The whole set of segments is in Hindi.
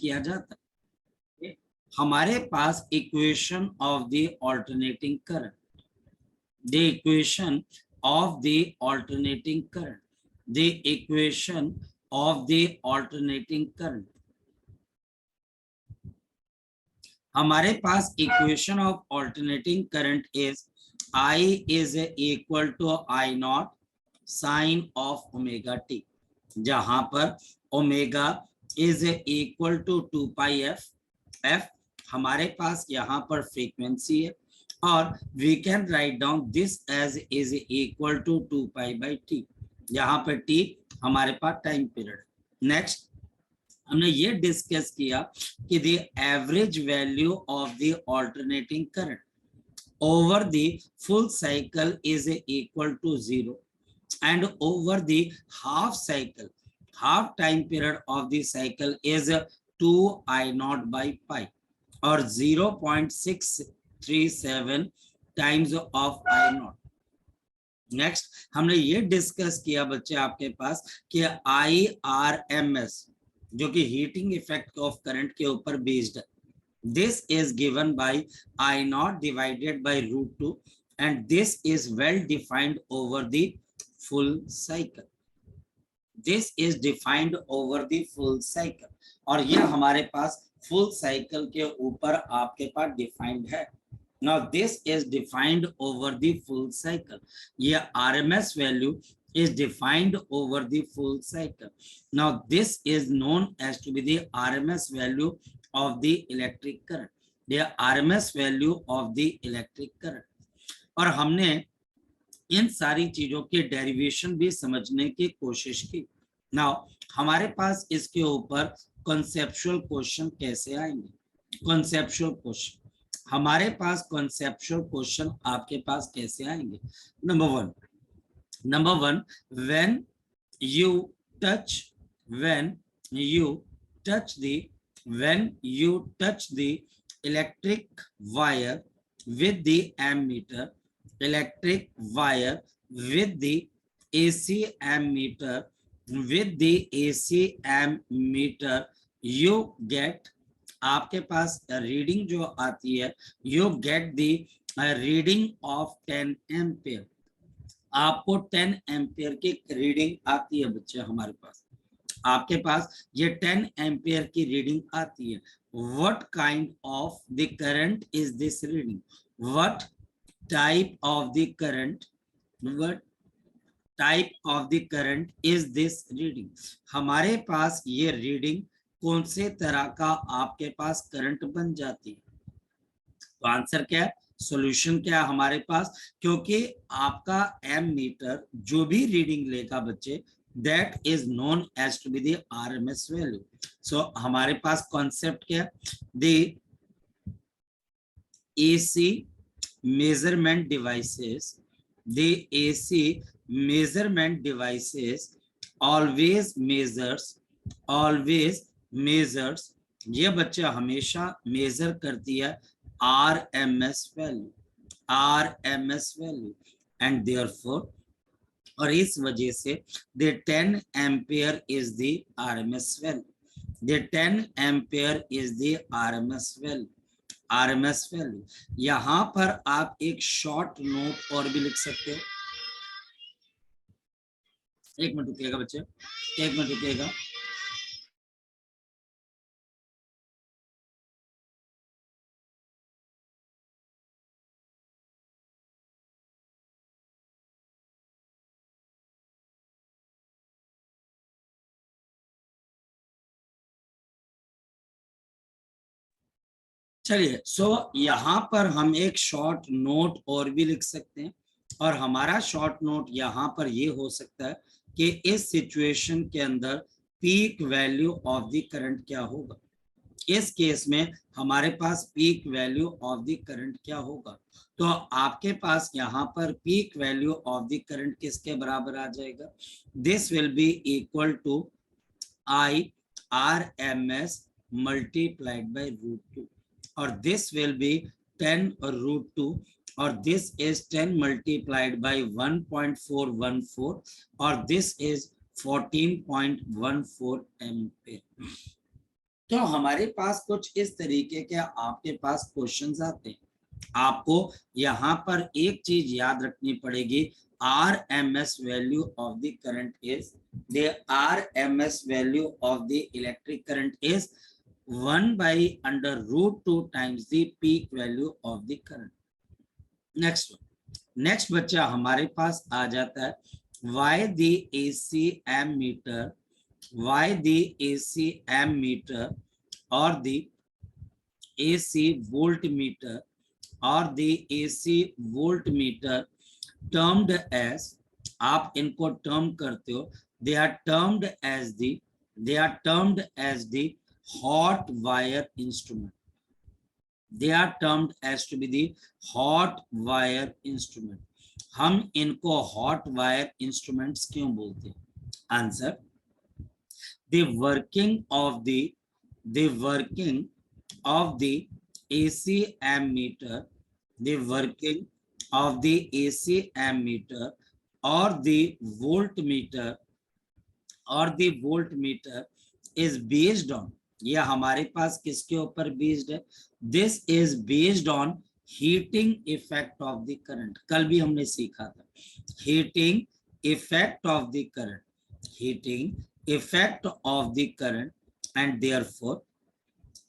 किया जाता है। हमारे पास equation of the alternating current, the equation of the alternating current, the equation of the alternating current, हमारे पास equation of alternating current is I is equal to I naught sine of omega t, जहां पर omega is equal to 2 pi f, f हमारे पास यहाँ पर फ्रीक्वेंसी है, और we can write down this as is equal to 2 pi by t, यहाँ पर टी हमारे पास टाइम पीरियड। नेक्स्ट हमने ये डिस्कस किया कि the average value of the alternating current over the full cycle is equal to 0, and over the half cycle, half time period of the cycle is 2 I naught by pi, or 0.637 times of I naught। Next हमने ये डिस्कस किया बच्चे आपके पास कि IRMS जो कि हीटिंग इफेक्ट ऑफ करंट के ऊपर बेस्ड है, this is given by I naught divided by root 2, and this is well defined over the full cycle, this is defined over the full cycle, और ये हमारे पास full cycle के ऊपर आपके पास defined है। now this is defined over the full cycle, ये RMS value is defined over the full cycle। now this is known as to be the RMS value of the electric current, the RMS value of the electric current। और हमने इन सारी चीजों के डेरिवेशन भी समझने की कोशिश की। नाउ हमारे पास इसके ऊपर कॉन्सेप्चुअल क्वेश्चन कैसे आएंगे? कॉन्सेप्चुअल क्वेश्चन हमारे पास, कॉन्सेप्चुअल क्वेश्चन आपके पास कैसे आएंगे? Number one, when you touch the electric wire with the ammeter, electric wire with the AC ammeter, with the AC ammeter, you get, आपके पास रीडिंग जो आती है, you get the reading of 10 ampere, आपको 10 एम्पियर की रीडिंग आती है बच्चे। हमारे पास आपके पास ये 10 एम्पियर की रीडिंग आती है। What kind of the current is this reading? What type of the current, what type of the current is this reading? हमारे पास ये रीडिंग कौन से तरह का आपके पास करंट बन जाती है? तो आंसर क्या है, सॉल्यूशन क्या है हमारे पास? क्योंकि आपका एमीटर जो भी रीडिंग लेगा बच्चे, that is known as to be the RMS value। so हमारे पास कॉन्सेप्ट क्या है? the AC measurement devices, the AC measurement devices always measures, ये बच्चे हमेशा मेजर करती है RMS value, and therefore, और इस वजह से the 10 ampere is the RMS value, the 10 ampere is the RMS value। यहां पर आप एक शॉर्ट नोट और भी लिख सकते हो। एक मिनट रुकिएगा बच्चे, एक मिनट रुकिएगा। चलिए, सो यहाँ पर हम एक शॉर्ट नोट और भी लिख सकते हैं, और हमारा शॉर्ट नोट यहाँ पर ये हो सकता है कि इस सिचुएशन के अंदर peak value of the current क्या होगा। इस केस में हमारे पास peak value of the current क्या होगा? तो आपके पास यहाँ पर peak value of the current किसके बराबर आ जाएगा? This will be equal to IRMS multiplied by √2, और दिस विल बी 10 √2, और दिस इज 10 मल्टीप्लाइड बाय 1.414, और दिस इज 14.14 एम्पियर। तो हमारे पास कुछ इस तरीके के आपके पास क्वेश्चंस आते हैं। आपको यहाँ पर एक चीज याद रखनी पड़ेगी, RMS value of the current is, the RMS value of the electric current is 1 by under root 2 times the peak value of the current. Next बच्चा हमारे पास आ जाता है, why the AC ammeter, why the AC ammeter or the AC voltmeter or the AC voltmeter termed as, आप इनको टर्म करते हो, they are termed as the hot wire instrument. They are termed as to be the hot wire instrument. हम इनको hot wire instruments क्यों बोलते हैं? Answer, the working of the AC ammeter, the working of the AC ammeter or the voltmeter is based on, ये हमारे पास किसके ऊपर बेस्ड है? This is based on heating effect of the current. कल भी हमने सीखा था heating effect of the current, heating effect of the current, and therefore,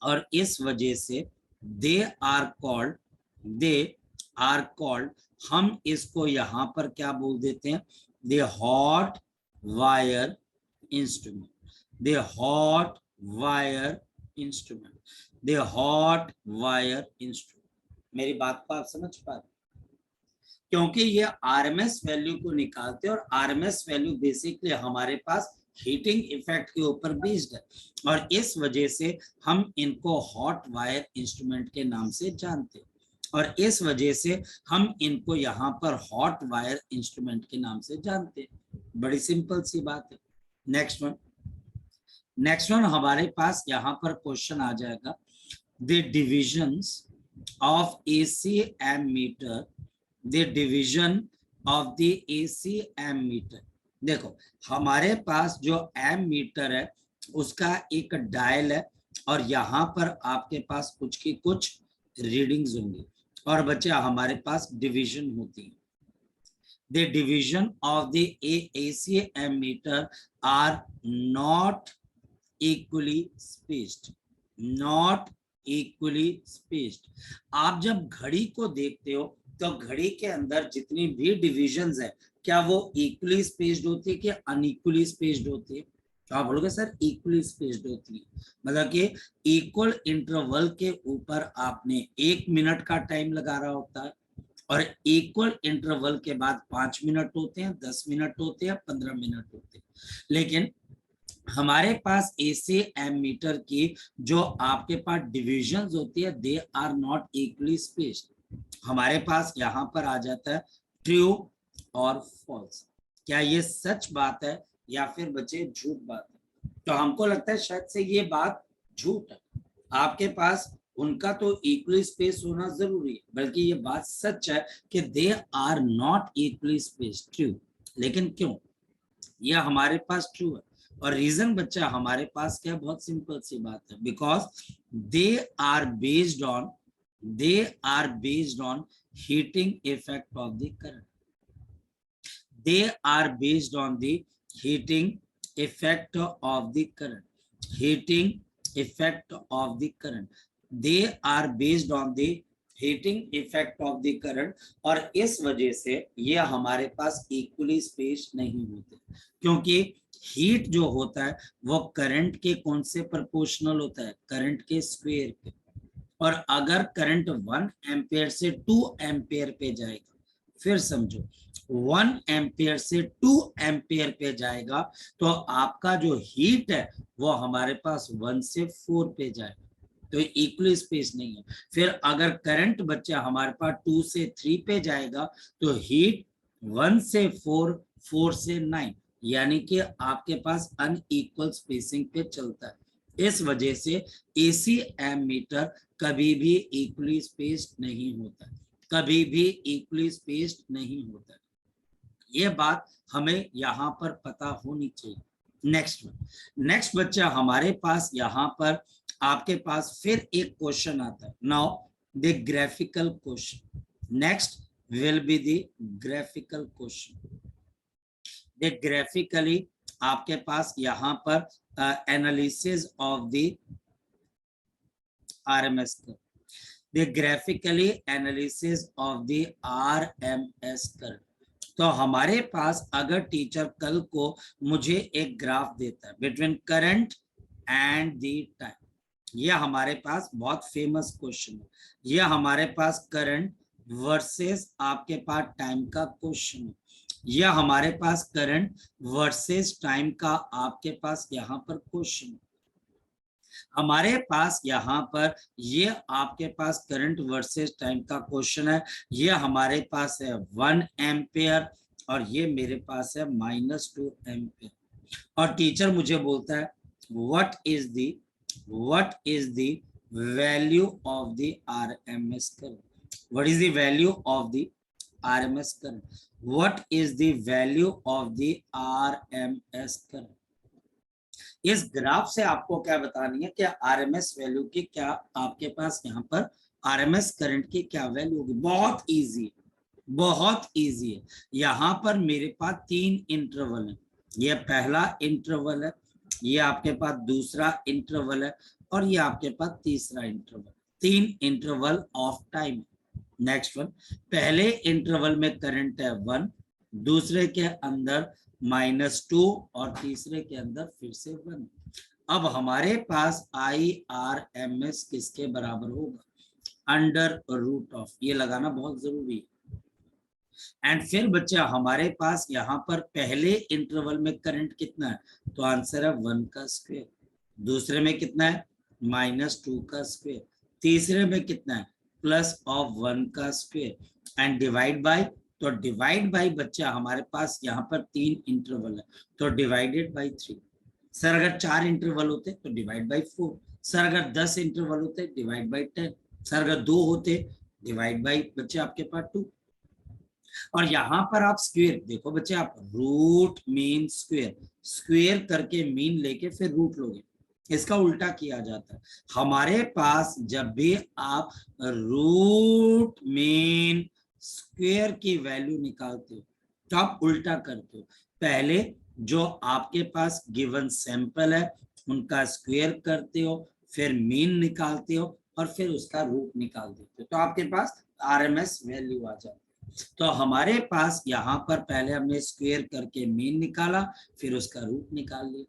और इस वजह से दे आर कॉल्ड, हम इसको यहां पर क्या बोल देते हैं? The hot wire instrument, the hot wire instrument, the hot wire instrument. मेरी बात को आप समझ पा रहे? क्योंकि ये आरएमएस वैल्यू को निकालते हैं और आरएमएस वैल्यू बेसिकली हमारे पास हीटिंग इफेक्ट के ऊपर बेस्ड है, और इस वजह से हम इनको हॉट वायर इंस्ट्रूमेंट के नाम से जानते हैं, और इस वजह से हम इनको यहाँ पर हॉट वायर इंस्ट्रूमेंट के नाम से जानते हैं. बड़ी सिंपल सी बात है. नेक्स्ट वन हमारे पास यहाँ पर क्वेश्चन आ जाएगा, the divisions of AC ammeter, the division of the AC ammeter. देखो हमारे पास जो एमीटर है उसका एक डायल है, और यहाँ पर आपके पास कुछ की कुछ रीडिंग्स होंगी, और बच्चा हमारे पास डिवीजन होती है. The division of the AC ammeter are not equally spaced, not equally spaced. आप जब घड़ी को देखते हो तो घड़ी के अंदर जितनी भी डिविजन्स है, क्या वो इक्वली स्पेस्ड होती है कि अनइक्वली स्पेस्ड होती है? तो आप बोलोगे सर इक्वली स्पेस्ड होती है, मतलब कि इक्वल इंटरवल के ऊपर आपने 1 मिनट का टाइम लगा रहा होता है, और इक्वल इंटरवल के बाद 5 मिनट होते हैं, 10 मिनट होते हैं, 15 मिनट होते हैं. लेकिन हमारे पास AC एमीटर की जो आपके पास डिविजन्स होती है, they are not equally spaced. हमारे पास यहाँ पर आ जाता है ट्रू और फॉल्स. क्या ये सच बात है या फिर बच्चे झूठ बात है? तो हमको लगता है शायद से ये बात झूठ है. आपके पास उनका तो इक्वली स्पेस होना जरूरी है, बल्कि ये बात सच है कि they are not equally space. True, लेकिन क्यों? यह हमारे पास ट्रू है, और रीजन बच्चा हमारे पास क्या? बहुत सिंपल सी बात है, because they are based on heating effect of the current. They are based on the heating effect of the current. Heating effect of the current. They are based on the heating effect of the current. और इस वजह से ये हमारे पास इक्वली स्पेस नहीं होते, क्योंकि हीट जो होता है वो करंट के कौन से प्रोपोर्शनल होता है? करंट के स्क्वायर पे. और अगर करंट 1 एम्पियर से 2 एम्पियर पे जाएगा, फिर समझो 1 एम्पियर से 2 एम्पियर पे जाएगा, तो आपका जो हीट है वो हमारे पास 1 से 4 पे जाएगा, तो इक्वली स्पेस नहीं है. फिर अगर करंट बच्चा हमारे पास 2 से 3 पे जाएगा, तो हीट 1 से 4, 4 से 9, यानी कि आपके पास अनइक्वल स्पेसिंग पे चलता है. इस वजह से AC एमीटर कभी भी इक्वली स्पेस्ड नहीं होता, कभी भी इक्वली स्पेस्ड नहीं होता. ये बात हमें यहाँ पर पता होनी चाहिए. नेक्स्ट बच्चा हमारे पास यहाँ पर आपके पास फिर एक क्वेश्चन आता है। Now the graphical question, next will be the graphical question. The graphically आपके पास यहाँ पर analysis of the RMS curve, the graphically analysis of the RMS curve। तो हमारे पास अगर टीचर कल को मुझे एक ग्राफ देता है between current and the time, यह हमारे पास बहुत फेमस क्वेश्चन है, यह हमारे पास करंट वर्सेस आपके पास टाइम का क्वेश्चन है, यह हमारे पास करंट वर्सेस टाइम का आपके पास यहाँ पर क्वेश्चन है। हमारे पास यहाँ पर ये आपके पास करंट वर्सेस टाइम का क्वेश्चन है, ये हमारे पास है 1 एम्पेयर और ये मेरे पास है -2 एम्पेयर। और टीचर मुझे बोलता है what is the value of the RMS current, what is the value of the RMS current, what is the value of the RMS current. इस ग्राफ से आपको क्या बतानी है कि RMS वैल्यू की क्या आपके पास यहाँ पर RMS करंट की क्या वैल्यू होगी। बहुत इजी है, बहुत इजी है। यहाँ पर मेरे पास 3 इंटरवल है, ये पहला इंटरवल है, ये आपके पास दूसरा इंटरवल है और ये आपके पास तीसरा interval. 3 interval of time. Next one, पहले इंटरवल में करंट है 1, दूसरे के अंदर -2 और तीसरे के अंदर फिर से 1। अब हमारे पास IRMS किसके बराबर होगा, √, ये लगाना बहुत जरूरी है। एंड फिर बच्चा हमारे पास यहाँ पर पहले इंटरवल में करंट कितना है, तो आंसर है 1 का स्क्वायर, दूसरे में कितना है -2 का स्क्वायर, तीसरे में कितना है +1 का स्क्वायर एंड डिवाइड बाय, तो डिवाइड बाय बच्चा हमारे पास यहाँ पर 3 इंटरवल है तो डिवाइडेड बाय 3। सर अगर 4 इंटरवल होते तो डिवाइड बाय 4, सर अगर 10 इंटरवल होते डिवाइड बाय 10, सर अगर 2 होते डिवाइड बाय बच्चे आपके पास 2। और यहाँ पर आप स्क्वायर देखो बच्चे, आप रूट मीन स्क्वायर, स्क्वायर करके मीन लेके फिर रूट लोगे, इसका उल्टा किया जाता है। हमारे पास जब भी आप रूट मीन स्क्वायर की वैल्यू निकालते हो तो आप उल्टा करते हो, पहले जो आपके पास गिवन सैंपल है उनका स्क्वायर करते हो, फिर मीन निकालते हो और फिर उसका रूट निकाल देते हो, तो आपके पास RMS वैल्यू आ जाती है। तो हमारे पास यहाँ पर पहले हमने स्क्वायर करके मीन निकाला, फिर उसका रूट निकाल लिया,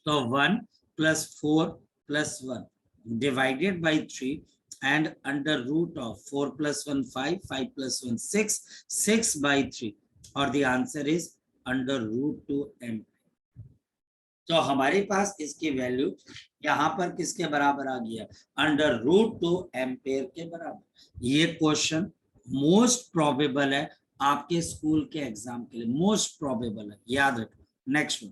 तो 1 + 4 + 1 divided by 3 and under root of 4 + 1 5, 5 + 1 6, 6 by 3 और the answer is under √2 ampere. तो हमारे पास इसकी वैल्यू यहाँ पर किसके बराबर आ गया, अंडर √2 एम्पेयर के बराबर। ये क्वेश्चन मोस्ट प्रोबेबल है आपके स्कूल के एग्जाम के लिए, मोस्ट प्रोबेबल है, याद रखो। नेक्स्ट वन,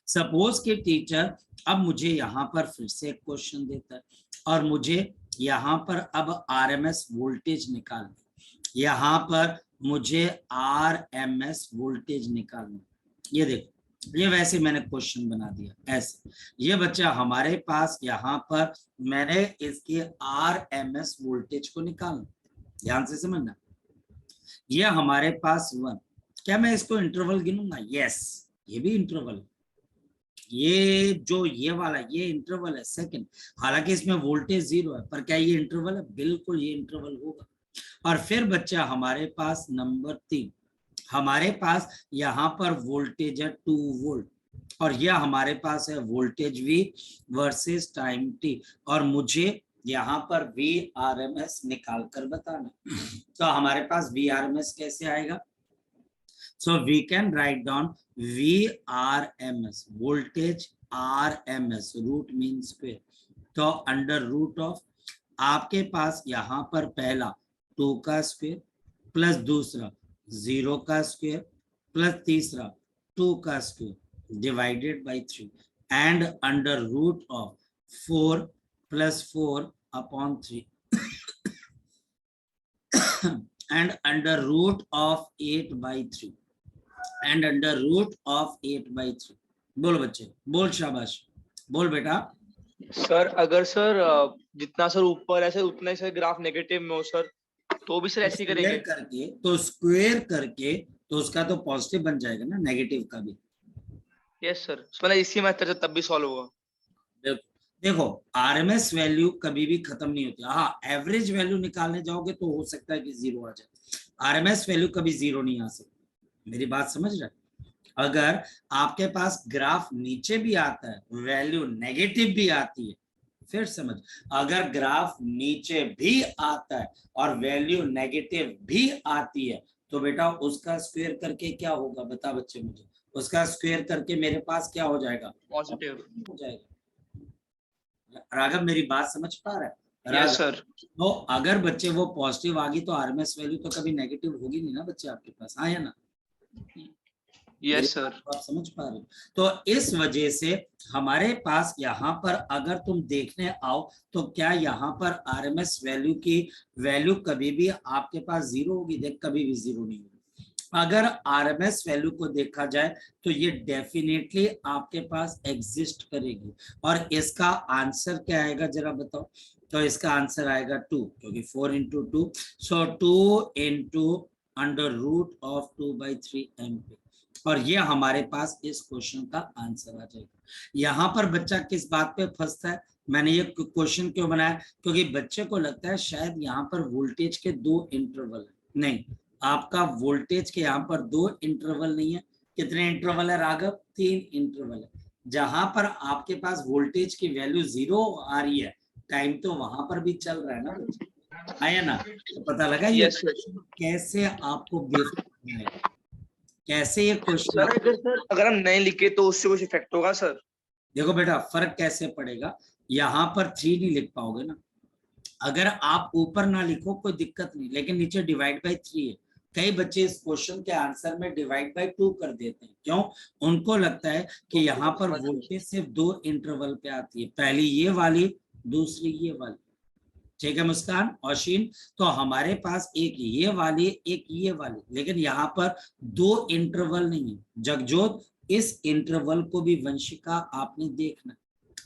सपोज के टीचर अब मुझे यहाँ पर फिर से एक क्वेश्चन देता है और मुझे यहाँ पर अब RMS वोल्टेज निकालना, यहाँ पर मुझे RMS वोल्टेज निकालना। ये देखो, ये वैसे मैंने क्वेश्चन बना दिया ऐसे, ये बच्चा हमारे पास यहाँ पर मैंने इसके RMS वोल्टेज को निकालना, ध्यान से समझना। ये हमारे पास 1, क्या मैं इसको इंटरवल गिनूंगा, यस ये भी इंटरवल है, ये जो ये वाला ये इंटरवल है सेकंड, हालांकि इसमें वोल्टेज 0 है पर क्या ये इंटरवल है, बिल्कुल ये इंटरवल होगा। और फिर बच्चा हमारे पास नंबर 3, हमारे पास यहाँ पर वोल्टेज है 2 वोल्ट और यह हमारे पास है voltage V versus time T और मुझे यहाँ पर VRMS निकाल कर बताना। तो हमारे पास VRMS कैसे आएगा, so we can write down VRMS voltage RMS root mean square, तो अंडर रूट ऑफ आपके पास यहाँ पर पहला 2 का स्क्वायर प्लस दूसरा 0 का स्क्वायर प्लस तीसरा 2 का square divided by 3 and under root of 4 + 4 upon 3 and under root of 8 by 3 and under root of 8 by 3। बोल बच्चे, बोल शाबाश, बोल बेटा। सर अगर सर जितना सर ऊपर है सर उतना ही सर ग्राफ नेगेटिव में हो सर, तो भी सर ऐसे ही स्क्वेयर करेंगे? करके, तो स्क्वेयर करके तो उसका तो पॉजिटिव बन जाएगा ना, नेगेटिव का भी। यस सर, मतलब इसी मेथड से तब भी सॉल्व होगा। देखो देखो, आरएमएस वैल्यू कभी भी खत्म नहीं होती। हाँ, एवरेज वैल्यू निकालने जाओगे तो हो सकता है कि जीरो आ जाए, आरएमएस वैल्यू कभी जीरो नहीं आ सकती। मेरी बात समझ रहे हैं? अगर आपके पास ग्राफ नीचे भी आता है, वैल्यू नेगेटिव भी आती है, फिर समझ, अगर ग्राफ नीचे भी आता है और वैल्यू नेगेटिव भी आती है, तो बेटा उसका स्क्वायर करके क्या होगा, बता बच्चे मुझे, उसका स्क्वायर करके मेरे पास क्या हो जाएगा, पॉजिटिव। हो जाएगा। राघव मेरी बात समझ पा रहा है यस राघव? सर। तो अगर बच्चे वो पॉजिटिव आ गई तो आरएमएस वैल्यू तो कभी नेगेटिव होगी नहीं ना बच्चे आपके पास, हाँ या ना? मेरी यस बात सर। को आप समझ पा रहे हो? तो इस वजह से हमारे पास यहाँ पर अगर तुम देखने आओ तो क्या यहाँ पर आरएमएस वैल्यू की वैल्यू कभी भी आपके पास जीरो होगी? देख, कभी भी जीरो नहीं होगी। अगर आरएमएस वैल्यू को देखा जाए तो ये डेफिनेटली आपके पास एग्जिस्ट करेगी। और इसका आंसर क्या आएगा जरा बताओ? तो इसका आंसर आएगा 2, क्योंकि 4 × 2, सो 2 × √2/3 MP। और ये हमारे पास इस क्वेश्चन का आंसर आ जाएगा। यहाँ पर बच्चा किस बात पे फंसता है, मैंने ये क्वेश्चन क्यों बनाया, क्योंकि बच्चे को लगता है शायद यहाँ पर वोल्टेज के 2 इंटरवल है। नहीं, आपका वोल्टेज के यहाँ पर 2 इंटरवल नहीं है। कितने इंटरवल है राघव? 3 इंटरवल है। जहां पर आपके पास वोल्टेज की वैल्यू 0 आ रही है, टाइम तो वहां पर भी चल रहा है ना बच्चे, आया ना? तो पता लगा ये यस सर। कैसे आपको बेवकूफ बनाएगा, कैसे ये क्वेश्चन सर आप। अगर सर अगर हम नहीं लिखे तो उससे कुछ इफेक्ट होगा सर? देखो बेटा, फर्क कैसे पड़ेगा, यहाँ पर 3 नहीं लिख पाओगे ना। अगर आप ऊपर ना लिखो कोई दिक्कत नहीं, लेकिन नीचे डिवाइड बाय 3 है। कई बच्चे इस क्वेश्चन के आंसर में डिवाइड बाय 2 कर देते हैं, क्यों? उनको लगता है कि यहाँ पर समझ गए। वोल्टेज सिर्फ 2 इंटरवल पे आती है, पहली ये वाली, दूसरी ये वाली। ठीक है मुस्कान, औशीन? तो हमारे पास एक ये वाली, एक ये वाली, लेकिन यहाँ पर 2 इंटरवल नहीं है। जगजोत, इस इंटरवल को भी वंशिका आपने देखना,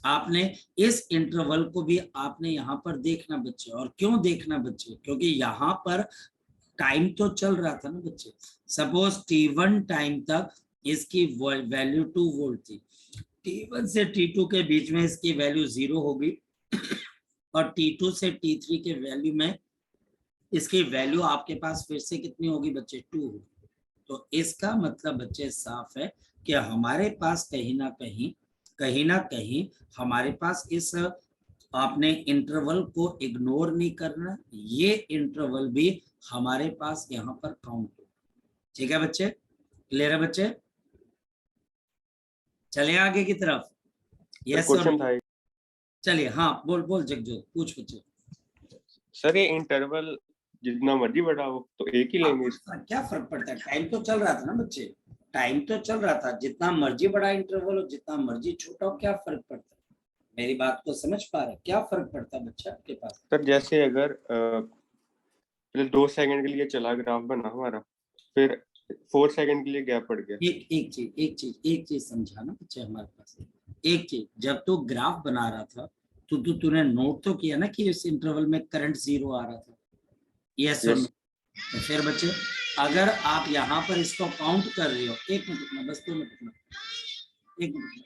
आपने इस इंटरवल को भी आपने यहाँ पर देखना बच्चे। और क्यों देखना बच्चे? क्योंकि यहाँ पर टाइम तो चल रहा था ना बच्चे। सपोज T1 टाइम तक इसकी वैल्यू 2 वोल्ट थी, T1 से T2 के बीच में इसकी वैल्यू 0 होगी, और T2 से T3 के वैल्यू में इसकी वैल्यू आपके पास फिर से कितनी होगी बच्चे? 2 होगी। तो इसका मतलब बच्चे साफ है कि हमारे पास कहीं ना कहीं हमारे पास इस, आपने इंटरवल को इग्नोर नहीं करना, ये इंटरवल भी हमारे पास यहाँ पर काउंट हो। ठीक है बच्चे, क्लियर है बच्चे? चले आगे की तरफ, सर यस और क्वेश्चन नो? था एक। चलिए, हाँ बोल बोल जगजोत, पूछ बच्चे। सर ये इंटरवल जितना मर्जी बड़ा हो तो एक ही लेंगे इसका? क्या फर्क पड़ता है, टाइम तो चल रहा था ना बच्चे, टाइम तो चल रहा था। जितना मर्जी बड़ा इंटरवल हो, जितना मर्जी छोटा हो, क्या फर्क पड़ता है? मेरी बात को समझ पा रहे, क्या फर्क पड़ता है बच्चा आपके पास? सर जैसे अगर पहले 2 सेकंड के लिए चला ग्राफ बना हमारा, फिर 4 सेकंड के लिए गैप पड़ गया। एक चीज समझाना बच्चे हमारे पास। एक चीज, जब तू ग्राफ बना रहा था तो तूने नोट तो किया ना कि इस इंटरवल में करंट 0 आ रहा था, यस और नो? यस। तो फिर बच्चे, अगर आप यहाँ पर इसको काउंट कर रहे हो, 1 मिनट रुकना, बस 2 मिनट रुकना, 1 मिनट।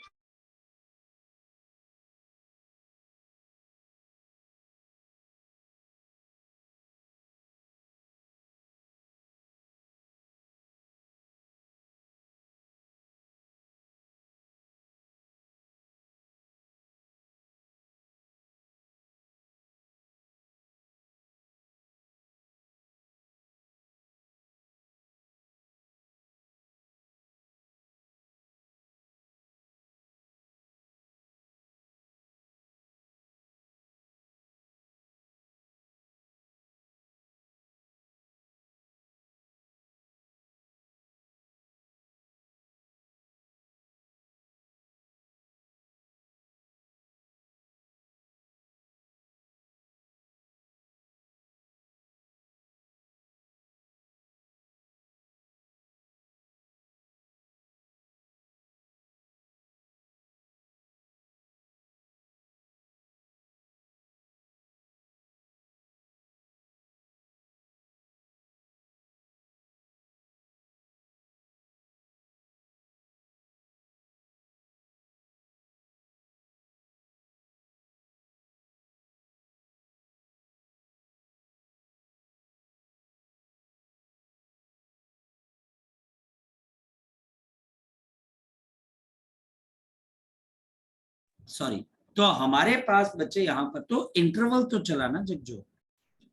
सॉरी, तो हमारे पास बच्चे यहाँ पर तो इंटरवल तो चला ना, जब जो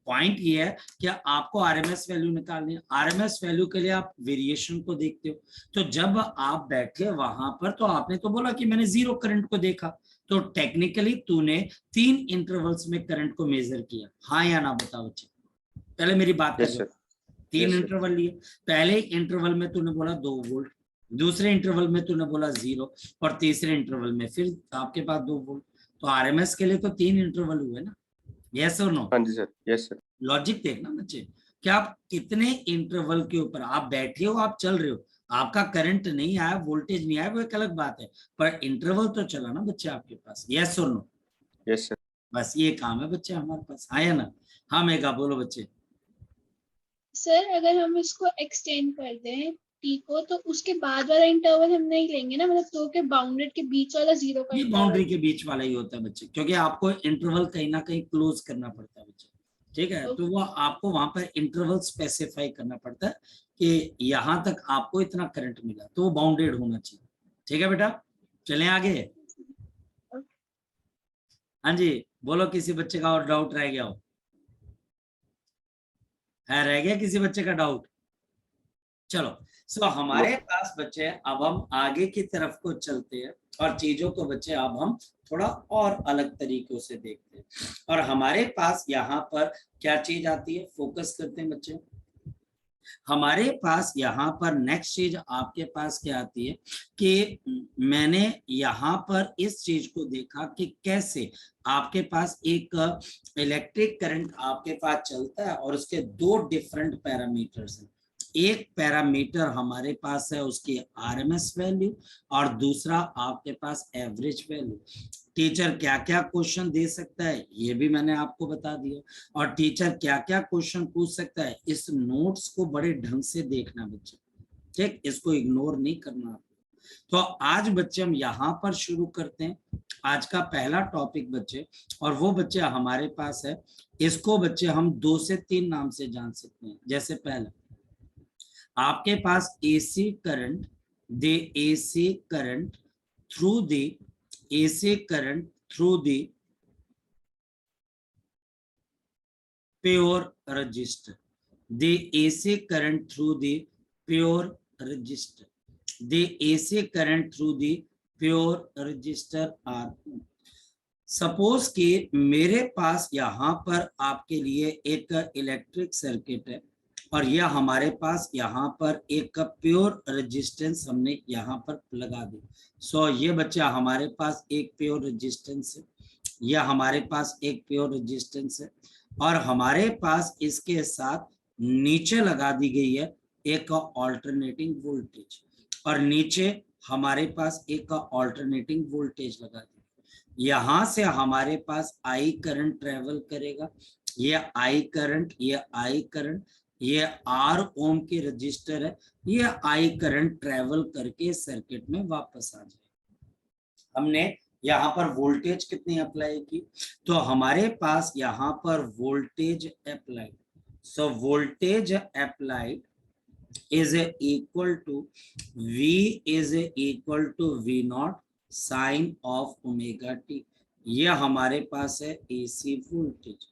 पॉइंट ये है कि आपको आरएमएस वैल्यू निकालनी है। आरएमएस वैल्यू के लिए आप वेरिएशन को देखते हो। तो जब आप बैठे वहां पर तो आपने तो बोला कि मैंने 0 करंट को देखा, तो टेक्निकली तूने 3 इंटरवल्स में करंट को मेजर किया, हाँ या ना बताओ बच्चे, पहले मेरी बात कर यस लो। सर। 3 Yes, sir. इंटरवल लिए, पहले इंटरवल में तूने बोला 2 वोल्ट, दूसरे इंटरवल में तूने बोला 0, और तीसरे इंटरवल में फिर आपके पास 2 वोल्ट। तो आरएमएस के लिए तो 3 इंटरवल हुए ना, यस और नो? हाँ जी सर। Yes sir. लॉजिक देखना बच्चे, कि आप कितने इंटरवल के ऊपर आप बैठे हो, आप चल रहे हो, आपका करंट नहीं आया, वोल्टेज नहीं आया, वो एक अलग बात है, पर इंटरवल तो चला ना बच्चे आपके पास, यस और नो? Yes sir. बस ये काम है बच्चे हमारे पास, आया ना? हाँ मेगा बोलो बच्चे। सर अगर हम इसको एक्सटेंड कर दें टी को, तो उसके बाद वाला इंटरवल हम नहीं लेंगे ना, मतलब दो के बाउंडेड के बीच वाला 0 का ये इंटरवल। बाउंड्री के बीच वाला ही होता है बच्चे, क्योंकि आपको इंटरवल कहीं ना कहीं क्लोज करना पड़ता है बच्चे, ठीक है? तो वो आपको वहां पर इंटरवल स्पेसिफाई करना पड़ता है कि यहाँ तक आपको इतना करंट मिला, तो वो बाउंडेड होना चाहिए, ठीक है बेटा? चलें आगे। हाँ जी बोलो, किसी बच्चे का और डाउट रह गया हो? है रह गया किसी बच्चे का डाउट? चलो, सो हमारे पास बच्चे अब हम आगे की तरफ को चलते हैं और चीजों को बच्चे अब हम थोड़ा और अलग तरीकों से देखते हैं। और हमारे पास यहाँ पर क्या चीज आती है, फोकस करते हैं बच्चे। हमारे पास यहाँ पर नेक्स्ट चीज आपके पास क्या आती है कि मैंने यहाँ पर इस चीज को देखा कि कैसे आपके पास एक इलेक्ट्रिक करंट आपके पास चलता है और उसके 2 डिफरेंट पैरामीटर्स हैं। एक पैरामीटर हमारे पास है उसकी आरएमएस वैल्यू, और दूसरा आपके पास एवरेज वैल्यू। टीचर क्या क्या क्वेश्चन दे सकता है ये भी मैंने आपको बता दिया, और टीचर क्या क्या क्वेश्चन पूछ सकता है, इस नोट्स को बड़े ढंग से देखना बच्चे, ठीक? इसको इग्नोर नहीं करना। तो आज बच्चे हम यहाँ पर शुरू करते हैं आज का पहला टॉपिक बच्चे, और वो बच्चे हमारे पास है, इसको बच्चे हम 2 से 3 नाम से जान सकते हैं। जैसे पहला आपके पास AC current, the AC current through the AC current through the pure resistor. The AC current through the pure resistor. The AC current through the pure resistor are. Suppose कि मेरे पास यहाँ पर आपके लिए एक इलेक्ट्रिक सर्किट है, और यह हमारे पास यहाँ पर एक प्योर रेजिस्टेंस हमने यहाँ पर लगा दी। सो ये बच्चा हमारे पास एक प्योर रेजिस्टेंस है, यह हमारे पास एक प्योर रेजिस्टेंस है, और हमारे पास इसके साथ नीचे लगा दी गई है एक ऑल्टरनेटिंग वोल्टेज, और नीचे हमारे पास एक ऑल्टरनेटिंग वोल्टेज लगा दी। यहाँ से हमारे पास आई करंट ट्रेवल करेगा, ये आई करंट, ये आई करंट, ये R ओम की रजिस्टर है, ये आई करंट ट्रेवल करके सर्किट में वापस आ जाएगा। हमने यहाँ पर वोल्टेज कितनी अप्लाई की, तो हमारे पास यहाँ पर voltage applied, so voltage applied is equal to V is equal to V naught sine of omega T. ये हमारे पास है AC वोल्टेज,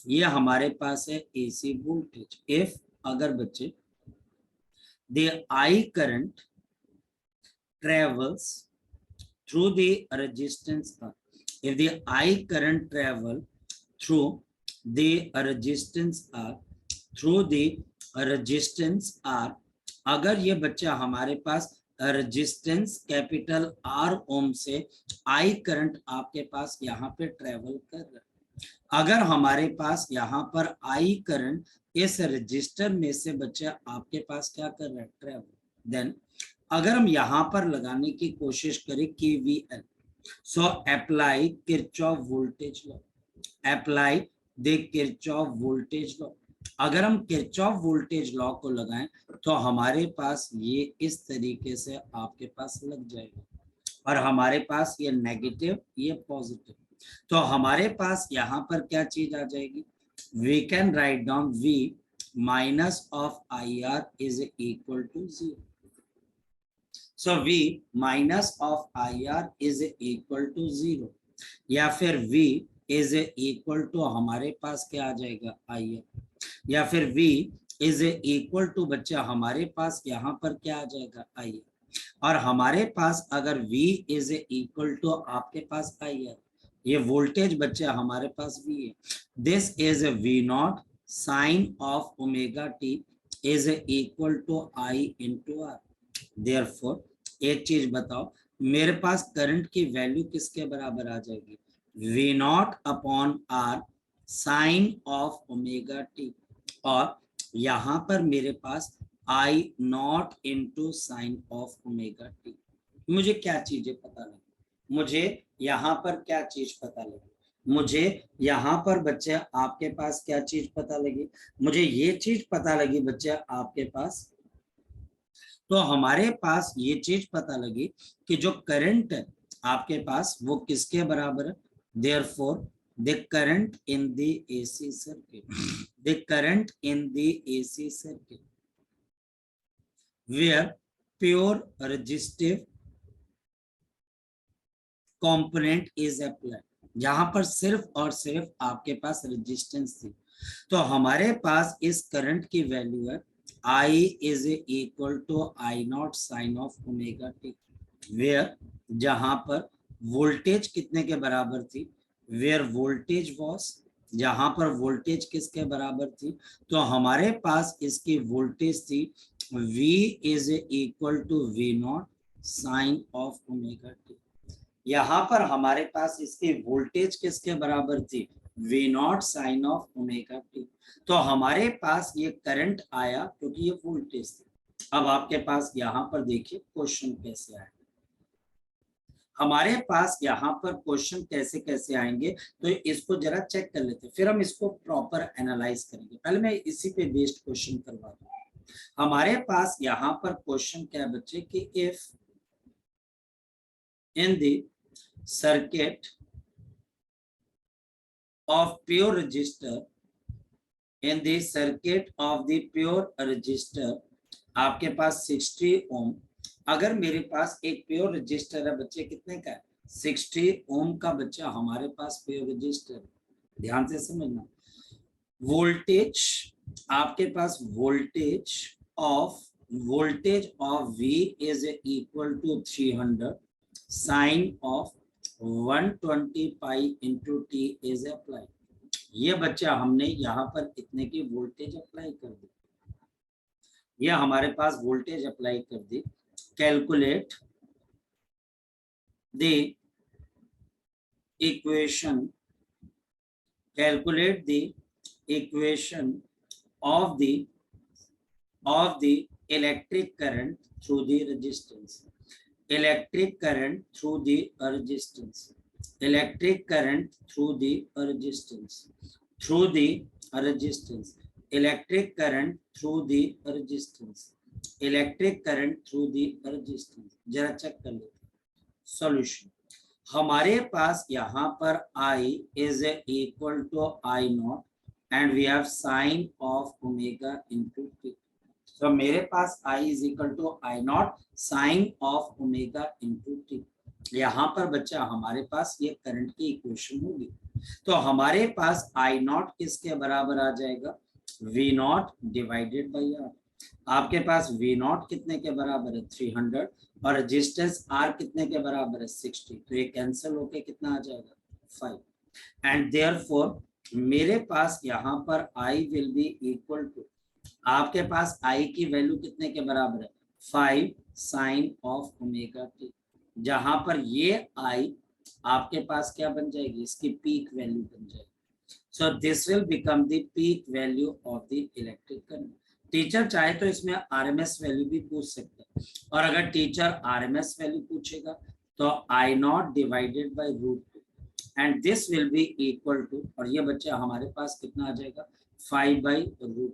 ये हमारे पास है AC वोल्टेज। इफ अगर बच्चे the I current travels through the resistance R, if the I current travel through the resistance R, through the resistance R, अगर ये बच्चा हमारे पास रेजिस्टेंस कैपिटल R ओम से I करंट आपके पास यहाँ पे ट्रेवल कर रहा है, अगर हमारे पास यहाँ पर I करंट इस रजिस्टर में से बच्चा आपके पास क्या कर रहा है, ट्रेवल, देन अगर हम यहाँ पर लगाने की कोशिश करें KVL, so apply Kirchhoff voltage law, apply the Kirchhoff voltage law. अगर हम किरचॉफ वोल्टेज लॉ को लगाएं तो हमारे पास ये इस तरीके से आपके पास लग जाएगा, और हमारे पास ये नेगेटिव ये पॉजिटिव, तो हमारे पास यहाँ पर क्या चीज आ जाएगी, we can write down V minus of IR is equal to 0। So V minus of IR is equal to 0, या फिर V इज इक्वल टू हमारे पास क्या आ जाएगा IR, या फिर V इज इक्वल टू बच्चा हमारे पास यहाँ पर क्या आ जाएगा IR, और हमारे पास अगर V इज इक्वल टू आपके पास IR, ये वोल्टेज बच्चा हमारे पास V है, this is V not sine of omega T is equal to I into R। Therefore एक चीज बताओ, मेरे पास करंट की वैल्यू किसके बराबर आ जाएगी, V naught upon R sine of omega T, और यहाँ पर मेरे पास I naught into sine of omega T. मुझे क्या चीजें पता लगी, मुझे यहाँ पर क्या चीज पता लगी, मुझे यहाँ पर बच्चे आपके पास क्या चीज पता लगी, मुझे ये चीज पता लगी बच्चे आपके पास, तो हमारे पास ये चीज पता लगी कि जो करंट है आपके पास वो किसके बराबर है, therefore the current in the AC circuit, the current in the AC circuit where pure resistive component is applied, जहां पर सिर्फ और सिर्फ आपके पास रेजिस्टेंस थी, तो हमारे पास इस करंट की वैल्यू है I is equal to I naught sine of omega T, where जहां पर वोल्टेज कितने के बराबर थी, वेयर वोल्टेज वॉस, जहां पर वोल्टेज किसके बराबर थी, तो हमारे पास इसकी वोल्टेज थी V is equal to V not sine of omega T, यहाँ पर हमारे पास इसकी वोल्टेज किसके बराबर थी, V not sine of omega T, तो हमारे पास ये करंट आया क्योंकि ये वोल्टेज थी। अब आपके पास यहाँ पर देखिए क्वेश्चन कैसे आए, हमारे पास यहाँ पर क्वेश्चन कैसे कैसे आएंगे, तो इसको जरा चेक कर लेते हैं, फिर हम इसको प्रॉपर एनालाइज करेंगे। पहले मैं इसी पे बेस्ड क्वेश्चन करवा दूं। हमारे पास यहाँ पर क्वेश्चन क्या है बच्चे कि if in the circuit of pure resistor, in the circuit of the pure resistor आपके पास 60 ओम, अगर मेरे पास एक प्योर रजिस्टर है बच्चे कितने का है 60 ओम का बच्चा हमारे पास प्योर रजिस्टर, ध्यान से समझना, वोल्टेज आपके पास voltage of V is equal to 300 sine of 120 pi into t is apply, ये बच्चा हमने यहाँ पर इतने की वोल्टेज अप्लाई कर दी, ये हमारे पास वोल्टेज अप्लाई कर दी। Calculate the equation, calculate the equation of the electric current through the resistance, electric current through the resistance, electric current through the resistance, through the resistance, electric current through the resistance, electric current through the resistance। जरा चेक कर लेते सॉल्यूशन, हमारे पास यहाँ पर I is equal to I not and we have sine of omega into t, तो मेरे पास I is equal to I naught sine of omega into T, यहाँ पर बच्चा हमारे पास ये करंट की इक्वेशन होगी, तो हमारे पास I नॉट किसके बराबर आ जाएगा V not divided by R, आपके पास V नॉट कितने के बराबर है 300 और रेजिस्टेंस R कितने के बराबर है 60, तो ये कैंसिल होके कितना आ जाएगा 5, एंड देयरफॉर मेरे पास यहाँ पर I will be equal to, आपके पास I की वैल्यू कितने के बराबर है 5 साइन ऑफ ओमेगा टी, जहां पर ये I आपके पास क्या बन जाएगी, इसकी पीक वैल्यू बन जाएगी, so this will become the peak value of the electric current. Teacher चाहे तो इसमें RMS वैल्यू भी पूछ सकता है, और अगर टीचर RMS वैल्यू पूछेगा तो I nought divided by √2 and this will be equal to, और ये बच्चा हमारे पास कितना आ जाएगा 5 बाई √2,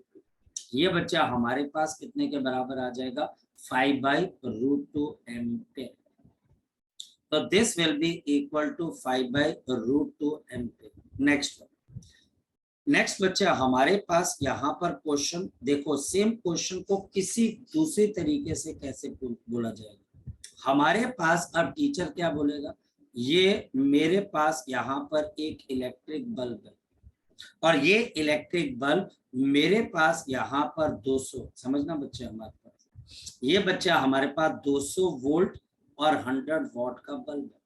ये बच्चा हमारे पास कितने के बराबर आ जाएगा 5 बाई √2 एम्पेयर, तो this will be equal to 5 by √2 ampere. Next बच्चा हमारे पास यहाँ पर क्वेश्चन देखो, सेम क्वेश्चन को किसी दूसरी तरीके से कैसे बोला जाएगा, हमारे पास अब टीचर क्या बोलेगा, ये मेरे पास यहाँ पर एक इलेक्ट्रिक बल्ब है और ये इलेक्ट्रिक बल्ब मेरे पास यहाँ पर 200, समझना बच्चे, हमारे पास ये बच्चा हमारे पास 200 वोल्ट और 100 वॉट का बल्ब है।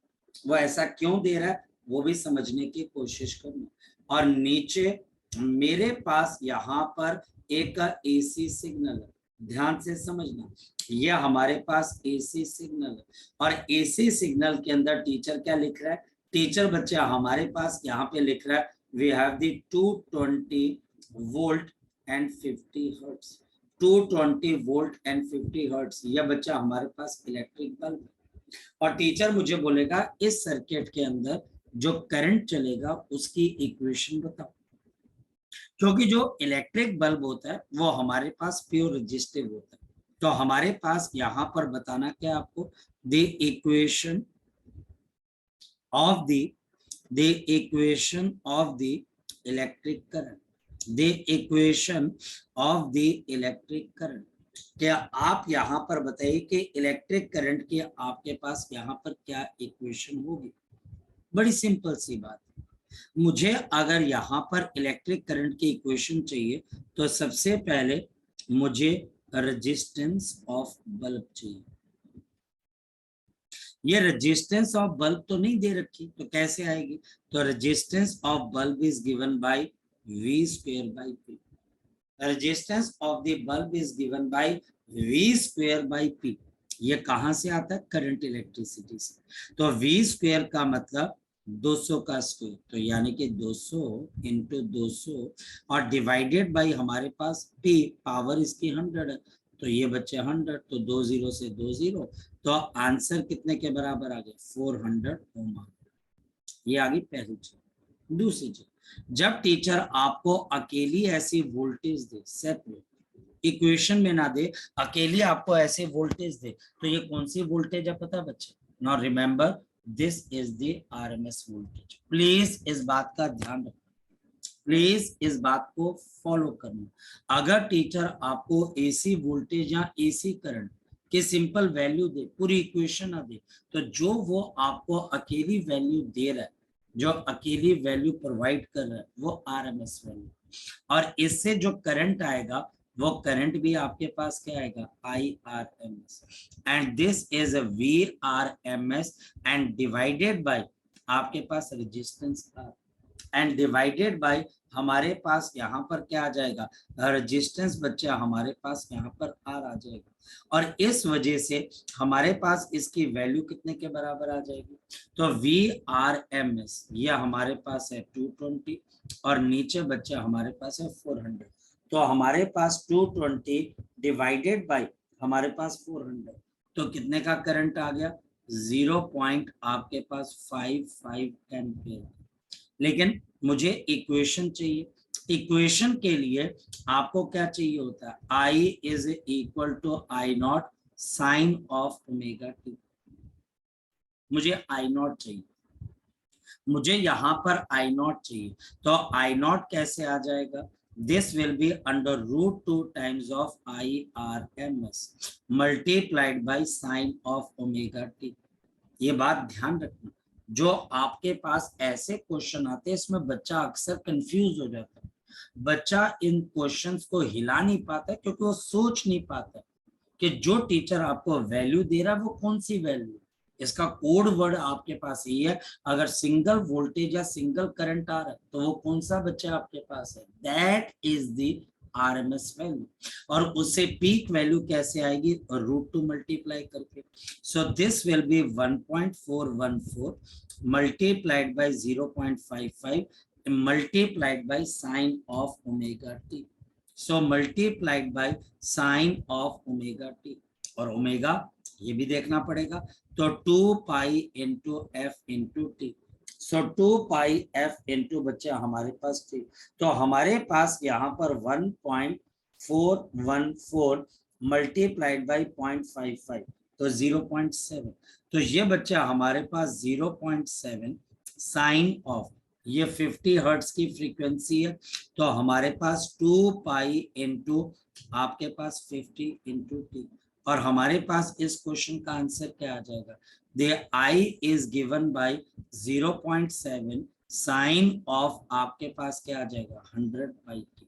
वो ऐसा क्यों दे रहा है वो भी समझने की कोशिश करना। और नीचे मेरे पास यहाँ पर एक एसी सिग्नल है, ध्यान से समझना, ये हमारे पास एसी सिग्नल है और एसी सिग्नल के अंदर टीचर क्या लिख रहा है, टीचर बच्चा हमारे पास यहाँ पे लिख रहा है we have the 220 volt and 50 hertz, 220 volt and 50 hertz, यह बच्चा हमारे पास इलेक्ट्रिक बल्ब है। और टीचर मुझे बोलेगा इस सर्किट के अंदर जो करंट चलेगा उसकी इक्वेशन बताओ, क्योंकि जो इलेक्ट्रिक बल्ब होता है वो हमारे पास प्योर रेजिस्टिव होता है। तो हमारे पास यहाँ पर बताना क्या आपको, the equation of the equation of the electric current, the equation of the electric current। क्या आप यहाँ पर बताइए कि इलेक्ट्रिक करंट की आपके पास यहाँ पर क्या इक्वेशन होगी। बड़ी सिंपल सी बात है, मुझे अगर यहाँ पर इलेक्ट्रिक करंट की इक्वेशन चाहिए तो सबसे पहले मुझे रेजिस्टेंस ऑफ बल्ब चाहिए। ये रेजिस्टेंस ऑफ बल्ब तो नहीं दे रखी, तो कैसे आएगी, तो resistance of bulb is given bye V square by P। Resistance of the bulb is given bye V square by P। ये कहां से आता है, करंट इलेक्ट्रिसिटी से। तो V स्क्वायर का मतलब 200 का स्क्वायर, तो यानी कि 200 इंटू 200 और डिवाइडेड बाय हमारे पास P, पावर इसकी 100 है, तो ये बच्चे 100, तो 2 0 से 2 0, तो आंसर कितने के बराबर आ गए, 400 ओम। ये आ गई पहली चीज। दूसरी चीज, जब टीचर आपको अकेली ऐसी वोल्टेज दे, सेपरेट इक्वेशन में ना दे, अकेली आपको ऐसे वोल्टेज दे, तो ये कौन सी वोल्टेज है पता बच्चे, now remember this is the RMS voltage. Please इस बात का ध्यान रखना, प्लीज इस बात को फॉलो करना। अगर टीचर आपको एसी वोल्टेज या एसी करंट कि सिंपल वैल्यू दे, पूरी इक्वेशन ना दे, तो जो वो आपको अकेली वैल्यू दे रहा है, जो अकेली वैल्यू प्रोवाइड कर रहा है वो आरएमएस वैल्यू, और इससे जो करंट आएगा वो करंट भी आपके पास क्या आएगा, IRMS, and this is a VRMS and divided by आपके पास resistance R, and divided by हमारे पास यहाँ पर क्या आ जाएगा, रेजिस्टेंस बच्चा हमारे पास यहाँ पर R आ जाएगा, और इस वजह से हमारे पास इसकी वैल्यू कितने के बराबर आ जाएगी, तो VRMS ये हमारे पास है 220 और नीचे बच्चा हमारे पास है 400, तो हमारे पास 220 डिवाइडेड बाय हमारे पास 400, तो कितने का करंट आ गया, 0 आपके पास 55 एम्पियर। लेकिन मुझे इक्वेशन चाहिए, इक्वेशन के लिए आपको क्या चाहिए होता है, I is equal to I0 sine of omega t। मुझे I0 चाहिए, मुझे यहाँ पर I0 चाहिए, तो I0 कैसे आ जाएगा, this will be under √2 times of IRMS multiplied by sine of omega t। ये बात ध्यान रखना, जो आपके पास ऐसे क्वेश्चन आते हैं इसमें बच्चा अक्सर कंफ्यूज हो जाता है, बच्चा इन क्वेश्चंस को हिला नहीं पाता है क्योंकि वो सोच नहीं पाता कि जो टीचर आपको वैल्यू दे रहा है वो कौन सी वैल्यू, इसका कोड वर्ड आपके पास यही है, अगर सिंगल वोल्टेज या सिंगल करंट आ रहा है तो वो कौन सा बच्चा आपके पास है, that is the RMS value, और उससे पीक वैल्यू कैसे आएगी, √2 मल्टीप्लाई करके, so this will B 1.414 multiplied by 0.55 multiplied by sine of omega t, so multiplied by sine of omega t, और ओमेगा ये भी देखना पड़ेगा, तो 2 pi into f into t, so 2 pi f into बच्चे हमारे पास टी, तो हमारे पास यहाँ पर 1.414 मल्टीप्लाइड बाई 0.55, तो 0.7, तो ये बच्चा हमारे पास 0.7 साइन ऑफ, ये 50 हर्ट्ज की फ्रीक्वेंसी है, तो हमारे पास 2 पाई इंटू आपके पास 50 इंटू टी, और हमारे पास इस क्वेश्चन का आंसर क्या आ जाएगा, the I is given by 0.7 sine of आपके पास क्या आ जाएगा 100/t।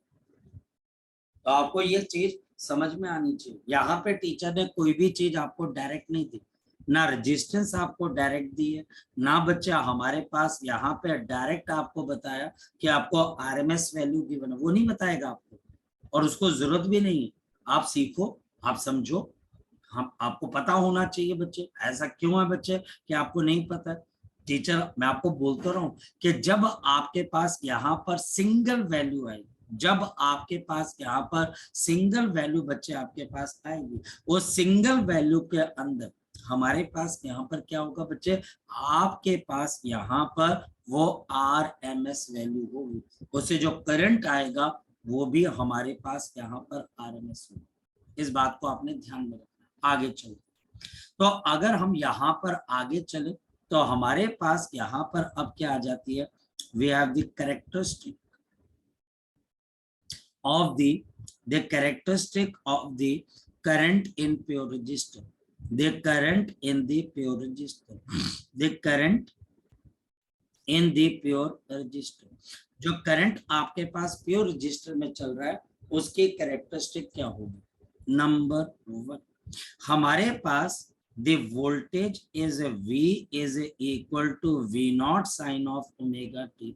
तो आपको ये चीज समझ में आनी चाहिए। यहाँ पे टीचर ने कोई भी चीज आपको डायरेक्ट नहीं दी, ना रेजिस्टेंस आपको डायरेक्ट दी है, ना बच्चा हमारे पास यहाँ पे डायरेक्ट आपको बताया कि आपको आरएमएस वैल्यू गिवन है, वो नहीं बताएगा आपको, और उसको जरूरत भी नहीं है। आप सीखो, आप समझो, हम आपको पता होना चाहिए बच्चे। ऐसा क्यों है बच्चे कि आपको नहीं पता? टीचर मैं आपको बोलता रहा हूँ कि जब आपके पास यहाँ पर सिंगल वैल्यू आएगी, जब आपके पास यहाँ पर सिंगल वैल्यू बच्चे आपके पास आएगी, वो सिंगल वैल्यू के अंदर हमारे पास यहाँ पर क्या होगा बच्चे, आपके पास यहाँ पर वो आरएमएस वैल्यू होगी, उससे जो करंट आएगा वो भी हमारे पास यहाँ पर आरएमएस होगा। इस बात को आपने ध्यान में रखना। आगे चलो, तो अगर हम यहाँ पर आगे चले तो हमारे पास यहाँ पर अब क्या आ जाती है, we have the characteristic of the characteristic of the current in pure register, the current in the pure register, the current in the pure register। जो करंट आपके पास प्योर रजिस्टर में चल रहा है उसकी कैरेक्टरिस्टिक क्या होगी, नंबर 1 हमारे पास the voltage is V is equal to V0 sin of omega t,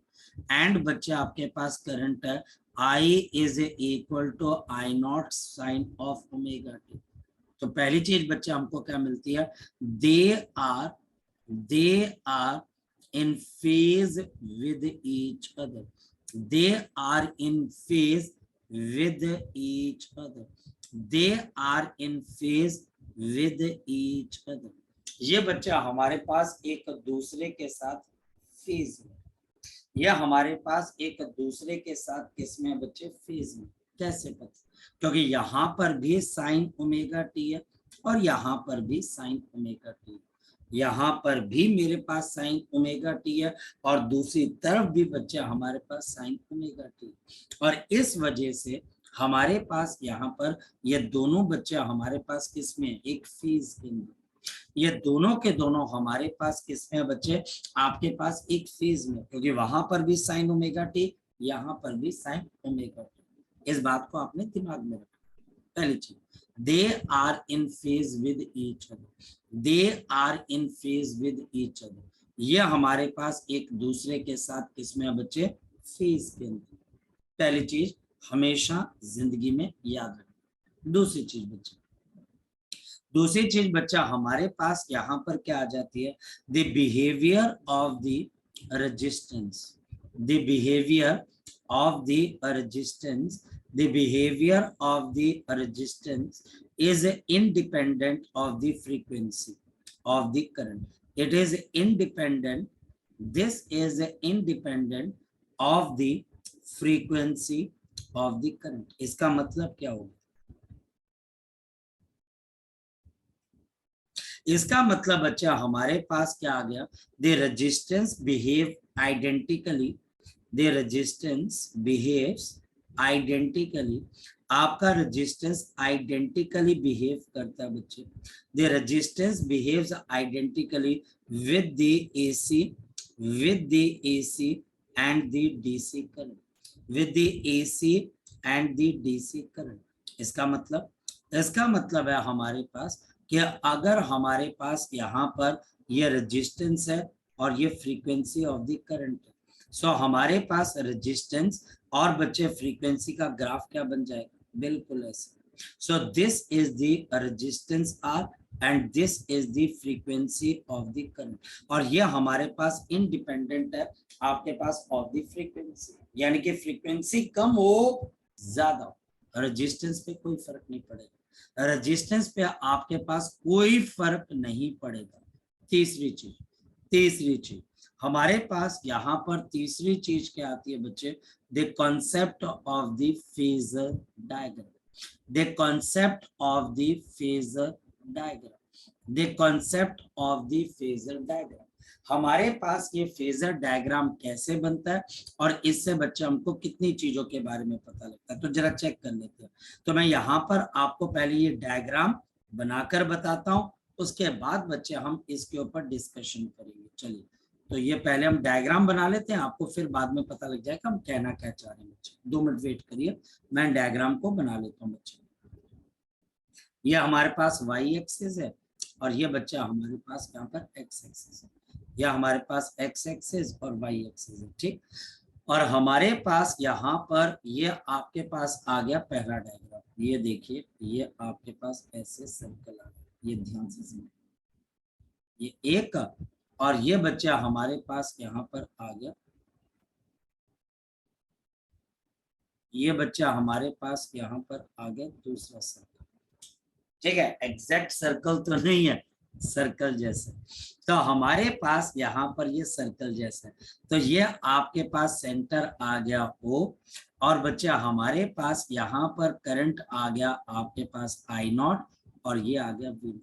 and बच्चे आपके पास करंट है I is equal to I0 sin of omega t। तो पहली चीज बच्चे हमको क्या मिलती है, they are in phase with each other, they are in phase with each other, they are in phase with each other। ये बच्चा हमारे पास एक दूसरे के साथ फेज में, यह हमारे पास एक दूसरे के साथ किसमें बच्चे, फेज में। कैसे पता, क्योंकि यहाँ पर भी साइन ओमेगा टी है और यहाँ पर भी साइन ओमेगा टी है, यहाँ पर भी मेरे पास साइन ओमेगा टी है और दूसरी तरफ भी बच्चे हमारे पास साइन ओमेगा टी, और इस वजह से हमारे पास यहाँ पर ये दोनों बच्चे हमारे पास किसमें, एक फेज के अंदर, ये दोनों के दोनों हमारे पास किसमें है बच्चे, आपके पास एक फेज में, क्योंकि वहां पर भी साइन ओमेगा टी, यहाँ पर भी साइन ओमेगा टी। इस बात को आपने दिमाग में रखना। पहली चीज, they are in phase with each other, they are in phase with each other, ये हमारे पास एक दूसरे के साथ किसमें है बच्चे, फेज के अंदर। पहली चीज हमेशा जिंदगी में याद रखें। दूसरी चीज बच्चा हमारे पास यहाँ पर क्या आ जाती है, the behaviour of the resistance, the behaviour of the resistance, the behaviour of the resistance is independent of the frequency of the current, it is independent, this is independent of the frequency of the current। इसका मतलब क्या होगा, इसका मतलब बच्चा हमारे पास क्या आ गया, the resistance behave identically, the resistance behaves identically, आपका रेजिस्टेंस आइडेंटिकली बिहेव करता है बच्चे, the resistance behaves identically with the AC and the DC current, with the AC and the DC current. इसका मतलब है हमारे पास कि अगर हमारे पास यहाँ पर ये रेजिस्टेंस है और ये फ्रीक्वेंसी ऑफ द करंट है, सो हमारे पास रेजिस्टेंस और बच्चे फ्रीक्वेंसी का ग्राफ क्या बन जाएगा, बिल्कुल ऐसे। So this is the resistance R and this is the frequency of the current, और ये हमारे पास इंडिपेंडेंट है आपके पास ऑफ द फ्रीक्वेंसी, यानी कि फ्रीक्वेंसी कम हो ज्यादा हो, रेजिस्टेंस पे कोई फर्क नहीं पड़ेगा, रेजिस्टेंस पे आपके पास कोई फर्क नहीं पड़ेगा। तीसरी चीज हमारे पास यहाँ पर तीसरी चीज क्या आती है बच्चे, the concept of the phasor diagram, the concept of the phasor diagram, the concept of the phasor diagram. हमारे पास ये फेजर डायग्राम कैसे बनता है और इससे बच्चे हमको कितनी चीजों के बारे में पता लगता है, तो जरा चेक कर लेते हैं। तो मैं यहाँ पर आपको पहले ये डायग्राम बनाकर बताता हूँ, उसके बाद बच्चे हम इसके ऊपर डिस्कशन करेंगे। चलिए, तो ये पहले हम डायग्राम बना लेते हैं, आपको फिर बाद में पता लग जाएगा हम कहना क्या चाह रहे हैं बच्चे। 2 मिनट वेट करिए, मैं डायग्राम को बना लेता हूँ बच्चे। ये हमारे पास y एक्सिस है और ये बच्चा हमारे पास यहाँ पर x एक्सिस है, या हमारे पास x एक्सिस और y एक्सिस है, ठीक। और हमारे पास यहाँ पर ये आपके पास आ गया पहला डायग्राम, ये देखिए, ये आपके पास ऐसे सर्कल आ गया, ये ध्यान से समझिए, ये एक, और ये बच्चा हमारे पास यहाँ पर आ गया, ये बच्चा हमारे पास यहाँ पर आ गया दूसरा सर्कल, ठीक है। एग्जैक्ट सर्कल तो नहीं है, सर्कल जैसे, तो हमारे पास यहाँ पर ये सर्कल जैसा है, तो ये आपके पास सेंटर आ गया O, और बच्चा हमारे पास यहाँ पर करंट आ गया आपके पास I0, और ये आ गया V0।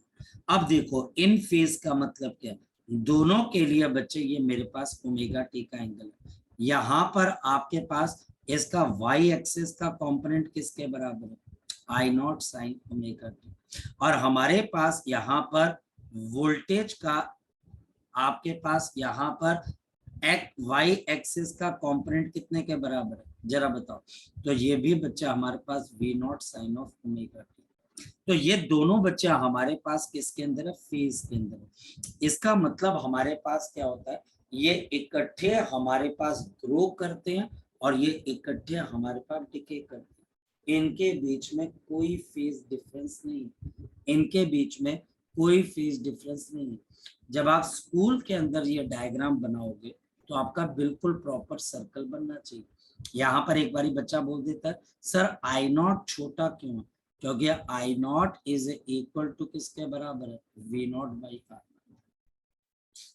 अब देखो इन फेज का मतलब क्या है, दोनों के लिए बच्चे ये मेरे पास ओमेगा टी का एंगल है। यहाँ पर आपके पास इसका y एक्सिस का कंपोनेंट किसके बराबर है, I0 साइन ओमेगा टी, और हमारे पास यहाँ पर वोल्टेज का आपके पास यहाँ पर y एक्सिस का कंपोनेंट कितने के बराबर है, जरा बताओ। तो ये भी बच्चा हमारे पास V0 sine of omega T, तो ये दोनों बच्चा हमारे पास किसके अंदर है, फेज के अंदर है। इसका मतलब हमारे पास क्या होता है, ये इकट्ठे हमारे पास ग्रो करते हैं और ये इकट्ठे हमारे पास डिके करते हैं। इनके बीच में कोई फेज डिफरेंस नहीं है, इनके बीच में कोई फेज डिफरेंस नहीं है। जब आप स्कूल के अंदर ये डायग्राम बनाओगे तो आपका बिल्कुल प्रॉपर सर्कल बनना चाहिए। यहाँ पर एक बारी बच्चा बोल देता है सर I0 छोटा क्यों है, क्योंकि I0 इज इक्वल टू किसके बराबर है, V0 बाई R।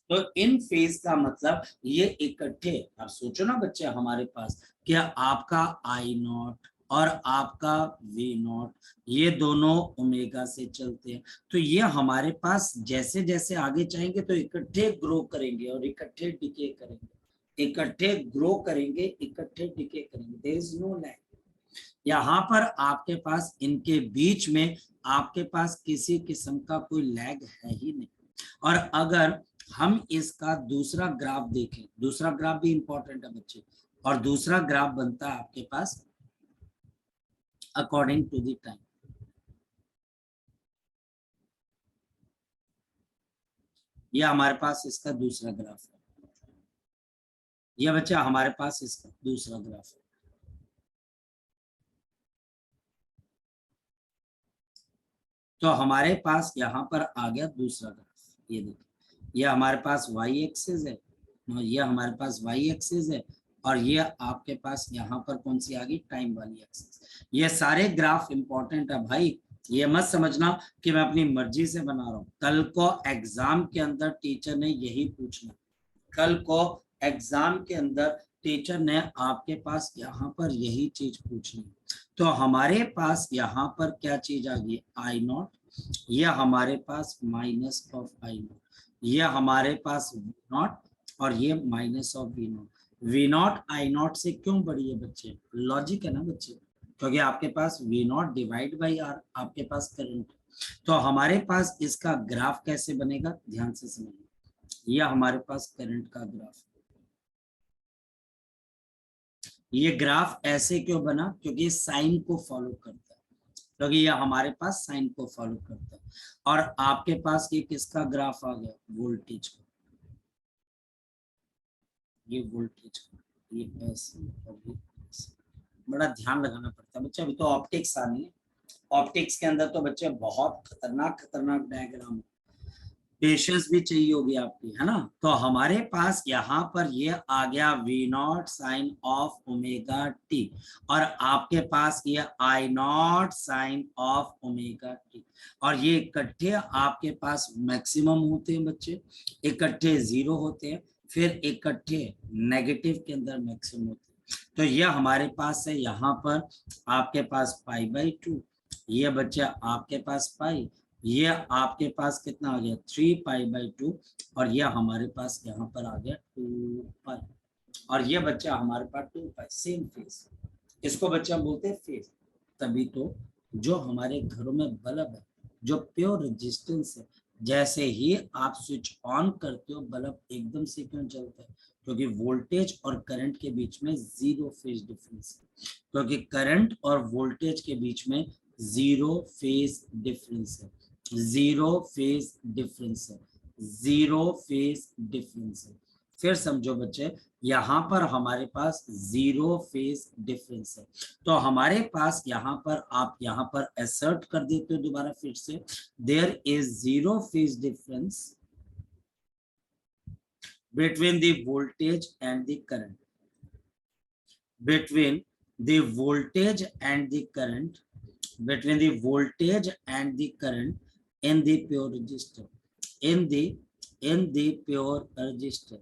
तो इन फेज का मतलब ये इकट्ठे, अब सोचो ना बच्चे हमारे पास क्या आपका I0 और आपका V0 ये दोनों ओमेगा से चलते हैं, तो ये हमारे पास जैसे जैसे आगे जाएंगे तो इकट्ठे ग्रो करेंगे और इकट्ठे डिके करेंगे, इकट्ठे ग्रो करेंगे, इकट्ठे डिके करेंगे, देयर इज नो लैग। यहाँ पर आपके पास इनके बीच में आपके पास किसी किस्म का कोई लैग है ही नहीं। और अगर हम इसका दूसरा ग्राफ देखें, दूसरा ग्राफ भी इंपॉर्टेंट है बच्चे, और दूसरा ग्राफ बनता है आपके पास अकॉर्डिंग टू द टाइम। ये हमारे पास इसका दूसरा ग्राफ है, यह बच्चा हमारे पास इसका दूसरा ग्राफ है। तो हमारे पास यहाँ पर आ गया दूसरा ग्राफ, ये देखिए, ये हमारे पास y एक्सिस है, ये हमारे पास y एक्सिस है, और ये आपके पास यहाँ पर कौन सी आ गई, टाइम वाली एक्सिस। ये सारे ग्राफ इंपॉर्टेंट है भाई, ये मत समझना कि मैं अपनी मर्जी से बना रहा हूँ। कल को एग्जाम के अंदर टीचर ने यही पूछना, कल को एग्जाम के अंदर टीचर ने आपके पास यहाँ पर यही चीज पूछनी। तो हमारे पास यहाँ पर क्या चीज आ गई, I0, ये हमारे पास माइनस ऑफ I0, ये हमारे पास V0, और ये minus of V0। V0 I0 से क्यों बड़ी है बच्चे, लॉजिक है ना बच्चे, क्योंकि आपके पास V0 डिवाइड बाई R आपके पास करंट। तो हमारे पास इसका ग्राफ कैसे बनेगा, ध्यान से समझिए, ये हमारे पास करंट का ग्राफ। ये ग्राफ ऐसे क्यों बना, क्योंकि साइन को फॉलो करता है, क्योंकि ये हमारे पास साइन को फॉलो करता है। और आपके पास ये किसका ग्राफ आ गया, वोल्टेज का, ये वोल्टेज का, ये ऐसे और ये ऐसे। बड़ा ध्यान लगाना पड़ता है बच्चे, अभी तो ऑप्टिक्स आनी है, ऑप्टिक्स के अंदर तो बच्चे बहुत खतरनाक खतरनाक डायग्राम, पेशेंस भी चाहिए होगी आपकी, है ना। तो हमारे पास यहाँ पर ये आ गया V0 sine of omega T, और आपके पास ये I0 sine of omega T, और ये इकट्ठे आपके पास मैक्सिमम होते हैं बच्चे, इकट्ठे 0 होते हैं, फिर इकट्ठे नेगेटिव के अंदर मैक्सिमम होते हैं। तो ये हमारे पास है यहाँ पर आपके पास π/2, ये बच्चा आपके पास पाई, ये आपके पास कितना आ गया 3π/2, और ये हमारे पास यहाँ पर आ गया 2π, और ये बच्चा हमारे पास 2π, सेम फेज, इसको बच्चा बोलते हैं फेज। तभी तो जो हमारे घरों में बल्ब है जो प्योर रेजिस्टेंस है, जैसे ही आप स्विच ऑन करते हो बल्ब एकदम से क्यों जलता है? क्योंकि वोल्टेज और करंट के बीच में जीरो फेज डिफरेंस है, क्योंकि करंट और वोल्टेज के बीच में जीरो फेज डिफरेंस है, जीरो फेज डिफरेंस है, जीरो फेज डिफरेंस है। फिर समझो बच्चे, यहाँ पर हमारे पास जीरो फेज डिफरेंस है, तो हमारे पास यहाँ पर आप यहाँ पर असर्ट कर देते हो दोबारा फिर से, there is zero phase difference between the voltage and the current, between the voltage and the current, between the voltage and the current in the pure resistor, in the pure resistor,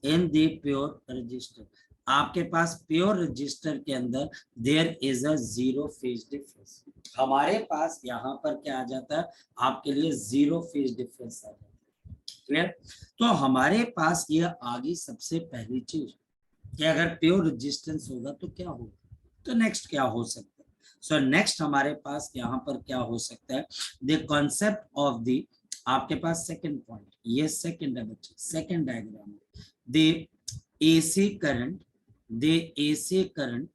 in the pure resistor। आपके पास प्योर रजिस्टर के अंदर there is a zero phase difference. हमारे पास यहाँ पर क्या आ जाता है, आपके लिए जीरो फेज डिफरेंस आ जाता है। क्लियर? तो हमारे पास ये आ गई सबसे पहली चीज कि अगर प्योर रेजिस्टेंस होगा तो क्या होगा, तो नेक्स्ट क्या हो सकता है। सो नेक्स्ट हमारे पास यहाँ पर क्या हो सकता है, द कॉन्सेप्ट ऑफ द, आपके पास सेकंड पॉइंट, ये सेकंड है बच्चे, second diagram, the AC current, the AC current,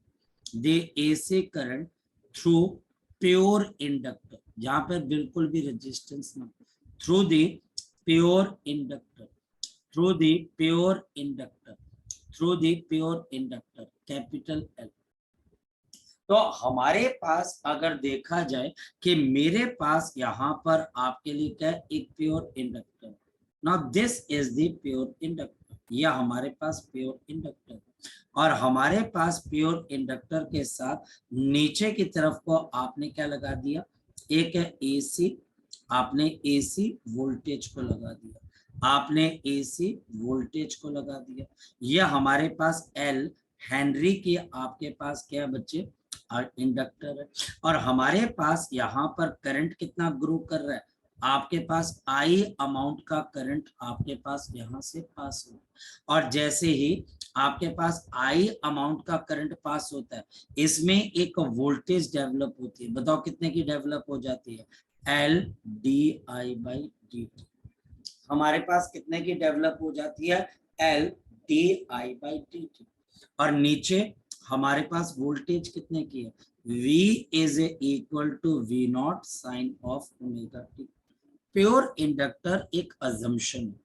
the AC current through pure inductor, जहां पर बिल्कुल भी रेजिस्टेंस ना, through the pure inductor, through the pure inductor, through the pure inductor, capital L। तो हमारे पास अगर देखा जाए कि मेरे पास यहाँ पर आपके लिए क्या, एक pure inductor, now this is the pure inductor, यह हमारे पास प्योर इंडक्टर, और हमारे पास प्योर इंडक्टर के साथ नीचे की तरफ को आपने क्या लगा दिया, एक है एसी, आपने एसी वोल्टेज को लगा दिया, आपने एसी वोल्टेज को लगा दिया। यह हमारे पास एल हेनरी की आपके पास क्या बच्चे, इंडक्टर है, और हमारे पास यहाँ पर करंट कितना ग्रो कर रहा है, आपके पास आई अमाउंट का करंट आपके पास यहाँ से पास हो, और जैसे ही आपके पास आई अमाउंट का करंट पास होता है, इसमें एक वोल्टेज डेवलप होती है, बताओ कितने की डेवलप हो जाती है, L d i by d t. हमारे पास कितने की डेवलप हो जाती है, L d i by d t, और नीचे हमारे पास वोल्टेज कितने की है, V is equal to V not sine of omega t. Pure inductor एक अजम्पशन है,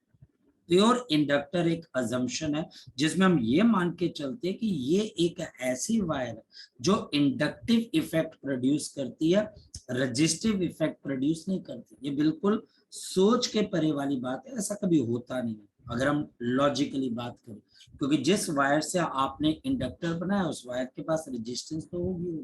प्योर इंडक्टर एक अजम्पशन है जिसमें हम ये मान के चलते हैं कि ये एक ऐसी वायर है जो इंडक्टिव इफेक्ट प्रोड्यूस करती है, रजिस्टिव इफेक्ट प्रोड्यूस नहीं करती। ये बिल्कुल सोच के परे वाली बात है, ऐसा कभी होता नहीं है अगर हम लॉजिकली बात करें, क्योंकि जिस वायर से आपने इंडक्टर बनाया उस वायर के पास रेजिस्टेंस तो होगी।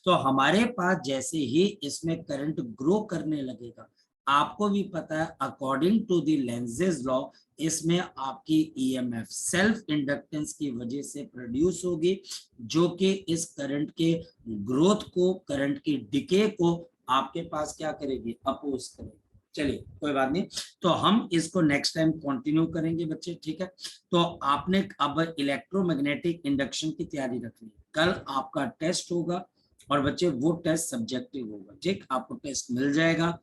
तो हमारे पास जैसे ही इसमें करंट ग्रो करने लगेगा, आपको भी पता है according to the Lenz's law, इसमें आपकी ईएमएफ सेल्फ इंडक्टेंस की वजह से प्रोड्यूस होगी, जो कि इस करंट के ग्रोथ को, करंट की डिके को आपके पास क्या करेगी, अपोज करेगी। चलिए कोई बात नहीं, तो हम इसको नेक्स्ट टाइम कंटिन्यू करेंगे बच्चे, ठीक है। तो आपने अब इलेक्ट्रोमैग्नेटिक इंडक्शन की तैयारी रखनी है, कल आपका टेस्ट होगा और बच्चे वो टेस्ट सब्जेक्टिव होगा, ठीक, आपको टेस्ट मिल जाएगा,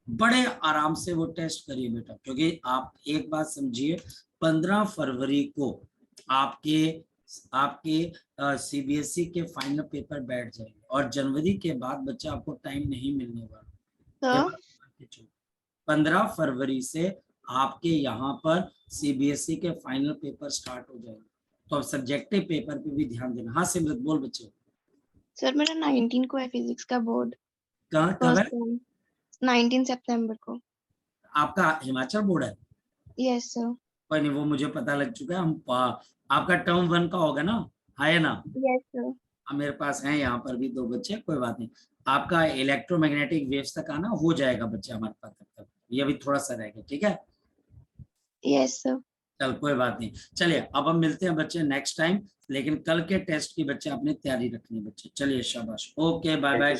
बड़े आराम से वो टेस्ट करिए बेटा, क्योंकि आप एक बात समझिए, 15 फरवरी को आपके सीबीएसई के फाइनल पेपर बैठ जाएंगे, और जनवरी के बाद बच्चा आपको टाइम नहीं मिलने वाला। 15 फरवरी से आपके यहाँ पर सीबीएसई के फाइनल पेपर स्टार्ट हो जाएंगे, तो अब सब्जेक्टिव पेपर पे भी ध्यान देना। हाँ सिमरत बोल बच्चे। सर मेरा 19 को है फिजिक्स का बोर्ड। कब है? 19 सितंबर को। आपका हिमाचल बोर्ड है? Yes sir. कोई नहीं, वो मुझे पता लग चुका है। हम आपका टर्म 1 का होगा ना, है ना? Yes sir. मेरे पास है यहाँ पर भी 2 बच्चे, कोई बात नहीं, आपका इलेक्ट्रोमैग्नेटिक वेव्स तक आना हो जाएगा बच्चे हमारे पास तक, ये अभी थोड़ा सा रहेगा, ठीक है। Yes sir. चल कोई बात नहीं, चलिए अब हम मिलते हैं बच्चे नेक्स्ट टाइम, लेकिन कल के टेस्ट की बच्चे आपने तैयारी रखनी है बच्चे। चलिए शाबाश, ओके बाय बाय।